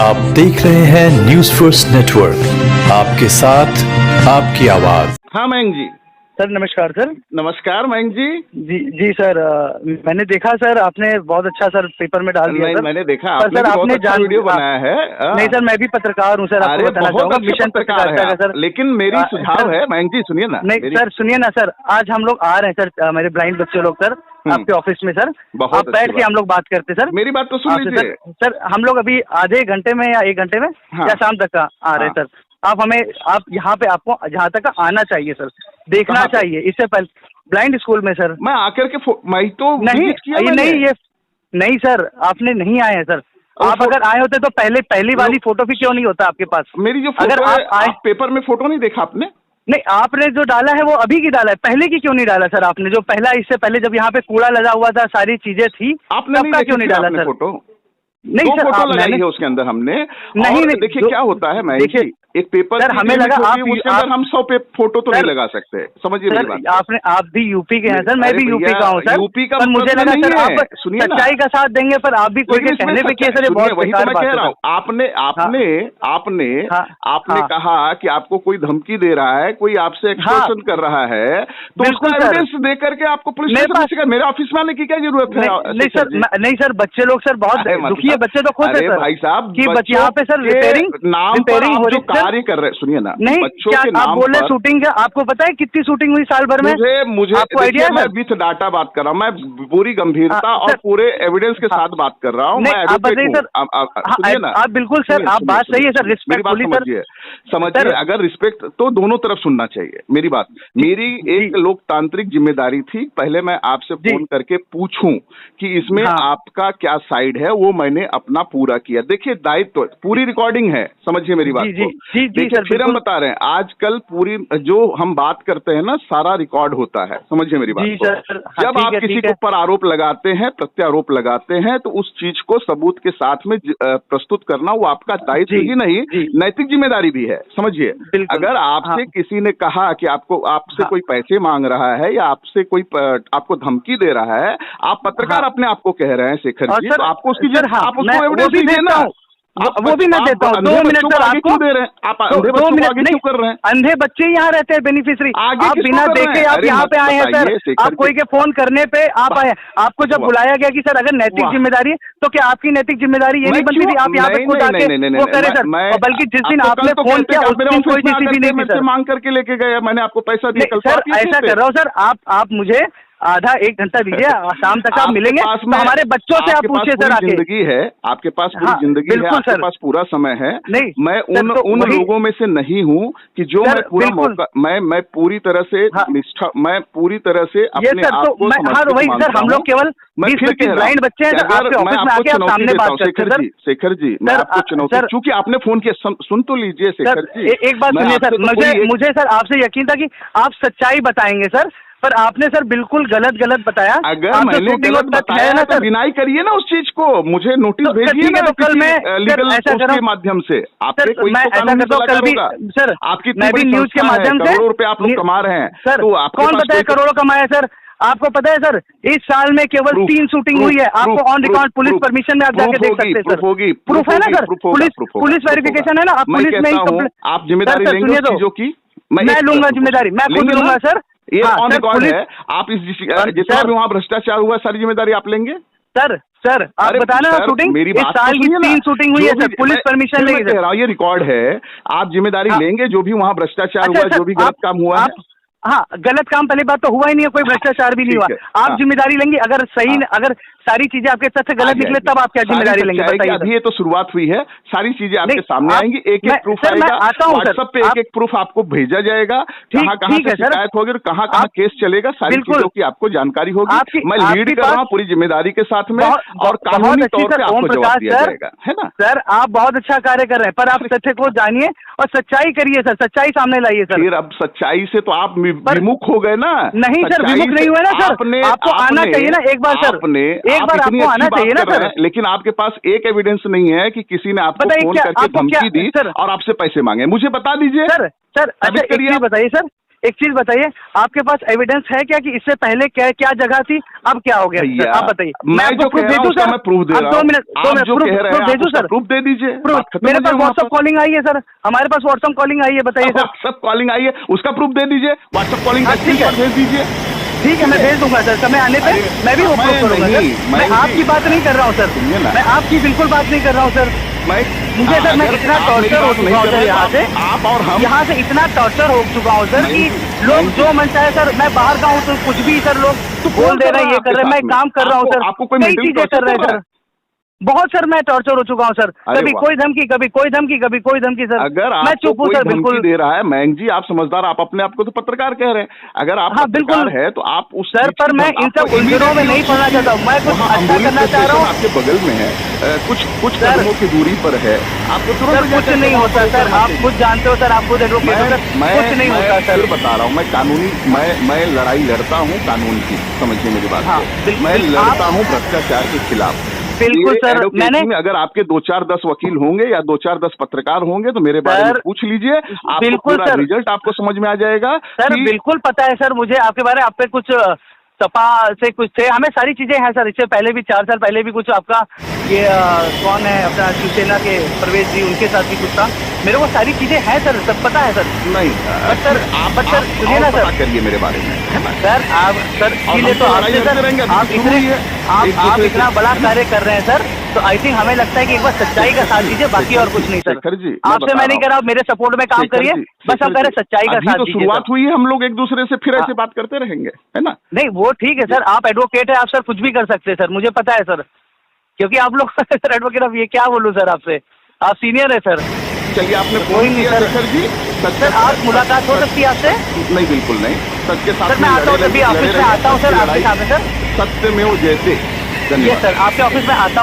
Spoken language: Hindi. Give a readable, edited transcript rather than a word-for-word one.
आप देख रहे हैं न्यूज फर्स्ट नेटवर्क, आपके साथ आपकी आवाज। हाँ मयंक जी। सर नमस्कार सर। नमस्कार मयंक जी। जी सर, मैंने देखा सर आपने बहुत अच्छा सर पेपर में डाल दिया। नहीं, सर मैंने देखा आपने भी बहुत अच्छा वीडियो बनाया है। नहीं सर, मैं भी पत्रकार हूँ सर, आपको बताना चाहूँगा। मिशन पत्रकारिता का सर। लेकिन मेरी सुझाव है मयंक जी, सुनिए ना। नहीं सर सुनिए ना सर, आज हम लोग आ रहे हैं सर, मेरे ब्लाइंड बच्चे लोग सर आपके ऑफिस में सर। आप बैठ के हम लोग बात करते सर। मेरी बात तो सुन लीजिए सर। हम लोग अभी आधे घंटे में या 1 घंटे में या शाम तक का आ रहे हैं सर। आप यहाँ पे आपको जहाँ तक आना चाहिए सर, देखना चाहिए। इससे पहले ब्लाइंड स्कूल में सर मैं आकर के मैं तो नहीं सर, आपने नहीं आए हैं सर। आप अगर आए होते तो पहली वाली फोटो भी क्यों नहीं होता आपके पास? मेरी जो फोटो अगर आप आए पेपर में फोटो नहीं देखा आपने? नहीं, आपने जो डाला है वो अभी की डाला है, पहले की क्यों नहीं डाला सर? आपने जो पहला, इससे पहले जब यहाँ पे कूड़ा लगा हुआ था, सारी चीजें थी, आपने क्यों नहीं डाला सर? फोटो नहीं सर, फोटो लगाई है उसके अंदर हमने। नहीं देखिए क्या होता है, मैं देखिए एक पेपर सर हमें लगा उसके अंदर हम 100 पे फोटो तो नहीं लगा सकते, समझिए मेरी बात। आप भी यूपी के हैं सर, मैं भी यूपी का हूँ सर। यूपी का पर मुझे लगा सर आप सुनिए सच्चाई का साथ देंगे, पर आप भी कोई के कहने पे किए सर, बहुत वही तो मैं कह रहा हूँ। आपने कहा कि आपको कोई धमकी दे रहा है, कोई आपसे एक्सटॉर्शन कर रहा है, तो उसका एविडेंस दे करके आपको पुलिस स्टेशन मेरे ऑफिस में आने की क्या जरूरत है? नहीं सर, बच्चे लोग सर बहुत दुखी है, बच्चे तो खुश है भाई साहब कि यहाँ पे सर रिपेयरिंग हो रही है। कार्य कर रहे, सुनिए ना, नहीं बच्चों क्या के आप नाम बोल रहे पर शूटिंग का? आपको पता है कितनी शूटिंग हुई साल भर में? मुझे आपको आइडिया है? मैं विथ डाटा बात कर रहा हूँ, मैं पूरी गंभीरता और पूरे एविडेंस के साथ बात कर रहा हूँ। मैं आप बताइए सर। सुनिए ना, आप बिल्कुल सर, आप बात सही है सर, रिस्पेक्ट समझिए। अगर रिस्पेक्ट तो दोनों तरफ सुनना चाहिए मेरी बात। मेरी एक लोकतांत्रिक जिम्मेदारी थी, पहले मैं आपसे फोन करके पूछूं कि इसमें आपका क्या साइड है, वो मैंने अपना पूरा किया। देखिए दायित्व, पूरी रिकॉर्डिंग है, समझिए मेरी बात को। देखिए फिर हम बता रहे हैं, आजकल पूरी जो हम बात करते हैं ना, सारा रिकॉर्ड होता है, समझिए मेरी बात को। जब आप किसी के ऊपर आरोप लगाते हैं, प्रत्यारोप लगाते हैं, तो उस चीज को सबूत के साथ में प्रस्तुत करना वो आपका दायित्व ही नहीं, नैतिक जिम्मेदारी भी है, समझिए। अगर आपसे किसी ने कहा कि आपसे कोई पैसे मांग रहा है या आपसे कोई आपको धमकी दे रहा है, आप पत्रकार अपने आप को कह रहे हैं शेखर जी, तो आपको उसकी आप उसको एविडेंस दीजिए ना। वो भी मैं देता हूँ। 2 मिनट सर आपको दे रहे हैं, आप अंधे बच्चों को आगे क्यों कर रहे हैं? अंधे बच्चे यहाँ रहते हैं बेनिफिशियरी, आप बिना देखे आप यहाँ पे आए हैं सर। आप कोई के फोन करने पे आप आए, आपको जब बुलाया गया कि सर अगर नैतिक जिम्मेदारी है तो क्या आपकी नैतिक जिम्मेदारी ये नहीं बनती थी आप यहाँ पे खुद आके वो करें सर? बल्कि जिस दिन आपने फोन किया उस दिन कोई सीसीटीवी नहीं थी सर, मांग करके लेके गए, मैंने आपको पैसा दिया। सर ऐसा कर रहा हूँ सर, आप मुझे आधा 1 घंटा दीजिए, शाम तक आप मिलेंगे तो हमारे बच्चों से आप पूछिए सर। आके जिंदगी है आपके पास, पूरी जिंदगी है आपके पास, पूरा समय है। नहीं मैं उन लोगों में से नहीं हूँ कि जो मैं पूरा मौका मैं पूरी तरह से निष्ठा, मैं पूरी तरह से अपने आप को वही सर, हम लोग केवल 20-25 ब्लाइंड बच्चे हैं। शेखर जी मैं आपको चुनौती, क्योंकि आपने फोन किया, सुन तो लीजिए शेखर जी। एक बात सुनिए सर, मुझे सर आपसे यकीन था कि आप सच्चाई बताएंगे सर, पर आपने सर बिल्कुल गलत बताया। अगर मैंने गलत बताया ना तो डिनाई करिए ना उस चीज को, मुझे नोटिस भेजिए ना, तो कल मैं लीगल के माध्यम से आपके कोई तो कानूनी सलाहकार होगा सर। आपकी मैं भी न्यूज के माध्यम से, करोड़ों रुपए आप लोग कमा रहे हैं सर, तो कौन बताया करोड़ों कमाया सर? आपको पता है सर, इस साल में केवल 3 शूटिंग हुई है, आपको ऑन रिकॉर्ड पुलिस परमिशन में आप जाके देख सकते हैं सर। प्रूफ है ना सर, पुलिस वेरिफिकेशन है ना, आप पुलिस में आप जिम्मेदारी लेंगे चीजों की? मैं लूंगा जिम्मेदारी, मैं खुद लूंगा सर। ये ऑन रिकॉर्ड है, आप जितना भी वहाँ भ्रष्टाचार हुआ सारी जिम्मेदारी आप लेंगे सर। आप बताना शूटिंग, मेरी इस बात साल की 3 शूटिंग हुई है सर, पुलिस परमिशन लेंगे सर। ये रिकॉर्ड है, आप जिम्मेदारी लेंगे जो भी वहाँ भ्रष्टाचार हुआ, जो भी गलत काम हुआ है। हाँ, गलत काम पहली बात तो हुआ ही नहीं है, कोई भ्रष्टाचार भी नहीं हुआ। आप जिम्मेदारी लेंगे अगर सही, अगर सारी चीजें आपके तथ्य गलत निकले तब आप क्या जिम्मेदारी लेंगे बताइए? अभी ये तो शुरुआत हुई है, सारी चीजें आपके सामने आएंगी, एक प्रूफ आएगा, व्हाट्सएप पे एक प्रूफ आपको भेजा जाएगा, कहाँ से शिकायत होगी और कहाँ केस चलेगा, सारी चीजों की आपको जानकारी होगी। मैं लीड कर रहा हूँ पूरी जिम्मेदारी के साथ में, और कानूनी तौर पर आपको जवाब दिया जाएगा, है ना सर? आप बहुत अच्छा कार्य कर रहे हैं, पर आप तथ्य को जानिए और सच्चाई करिए सर, सच्चाई सामने लाइए सर। फिर अब सच्चाई से तो आप विमुख हो गए ना? नहीं सर, विमुख नहीं हुए ना सर, आपको आना चाहिए ना एक बार सर, एक बार आपको आना चाहिए ना सर। लेकिन आपके पास एक एविडेंस नहीं है कि किसी ने आपको फोन करके धमकी दी और आपसे पैसे मांगे, मुझे बता दीजिए सर। अच्छा एक चीज बताइए सर, एक चीज बताइए, आपके पास एविडेंस है क्या कि इससे पहले क्या क्या जगह थी, अब क्या हो गया? आप बताइए। मैं जो कह रहा हूं उसका मैं प्रूफ दे रहा हूं। 2 मिनट भेजू सर, प्रूफ दे दीजिए। मेरे पास व्हाट्सएप कॉलिंग आई है सर, हमारे पास व्हाट्सएप कॉलिंग आई है, बताइए सर। व्हाट्सएप कॉलिंग आई है, उसका प्रूफ दे दीजिए। व्हाट्सएप कॉलिंग भेज दीजिए। ठीक है, मैं भेज दूंगा सर, समय आने पे मैं भी वो प्रूफ करूंगा सर। मैं आपकी बात नहीं कर रहा हूँ सर, मैं आपकी बिल्कुल बात नहीं कर रहा हूँ सर। मुझे सर, मैं इतना टॉर्चर हो चुका हूँ सर यहाँ से, आप और हम यहाँ से इतना टॉर्चर हो चुका हूँ सर कि लोग जो मन चाहे सर, मैं बाहर का हूँ तो कुछ भी सर लोग बोल दे रहे हैं, ये कर रहे हैं, मैं काम कर रहा हूँ सर, आपको कोई कई चीजें कर रहे हैं सर। बहुत सर मैं टॉर्चर हो चुका हूँ सर, कभी कोई धमकी, कभी कोई धमकी, कभी कोई धमकी सर। अगर मैं चुप हूँ सर, बिल्कुल दे रहा है मयंक जी, आप समझदार, आप अपने आप को तो पत्रकार कह रहे हैं, अगर आप पत्रकार है तो आप उस सर, पर मैं इन सब उलझनों में नहीं पड़ना चाहता हूँ, मैं कुछ अच्छा करना चाह रहा हूँ। आपके बगल में है, कुछ कदमों की दूरी पर है, आपको तुरंत कुछ नहीं होता सर, आप खुद जानते हो सर, आप खुद एडवोकेट हो सर, कुछ नहीं होता सर। बता रहा हूँ मैं कानूनी, मैं लड़ाई लड़ता हूँ कानून की, समझिए मेरी बात को। मैं लड़ता हूँ भ्रष्टाचार के खिलाफ। बिल्कुल सर, मैंने अगर आपके 2-4-10 वकील होंगे या 2-4-10 पत्रकार होंगे तो मेरे बारे में पूछ लीजिए, आपको पूरा रिजल्ट आपको समझ में आ जाएगा। सर बिल्कुल पता है सर मुझे आपके बारे में, आप पे कुछ सपा से कुछ थे, हमें सारी चीजें हैं सर। इससे पहले भी 4 साल पहले भी कुछ आपका ये कौन है अपना शिवसेना के प्रवेश जी, उनके साथ भी कुछ था, मेरे को सारी चीजें हैं सर, सब पता है सर। नहीं सर सुनिए ना सर, करिए मेरे बारे में सर, आप सर इसीलिए तो आप इतना बड़ा कार्य कर रहे हैं सर, तो आई थिंक हमें लगता है कि एक बार सच्चाई का साथ दीजिए, बाकी और कुछ नहीं सर। आपसे मैं नहीं कह रहा, मेरे सपोर्ट में काम करिए, बस हम कह रहे सच्चाई का साथ दीजिए। शुरुआत हुई है, हम लोग एक दूसरे से फिर ऐसे बात करते रहेंगे, है ना? नहीं वो ठीक है सर, आप एडवोकेट है, आप सर कुछ भी कर सकते हैं सर, मुझे पता है सर, क्योंकि आप लोग सर एडवोकेट, अब ये क्या बोलूं सर आपसे, आप सीनियर है सर। चलिए आपने कोई नहीं सर, सर जी सर आप मुलाकात हो सकती है आपसे? नहीं बिल्कुल नहीं, सच के साथ सर मैं आता हूँ, जब भी ऑफिस में आता हूँ सर आपके सामने सर, सत्य में वो जैसे। ये सर आपके ऑफिस में आता हूँ।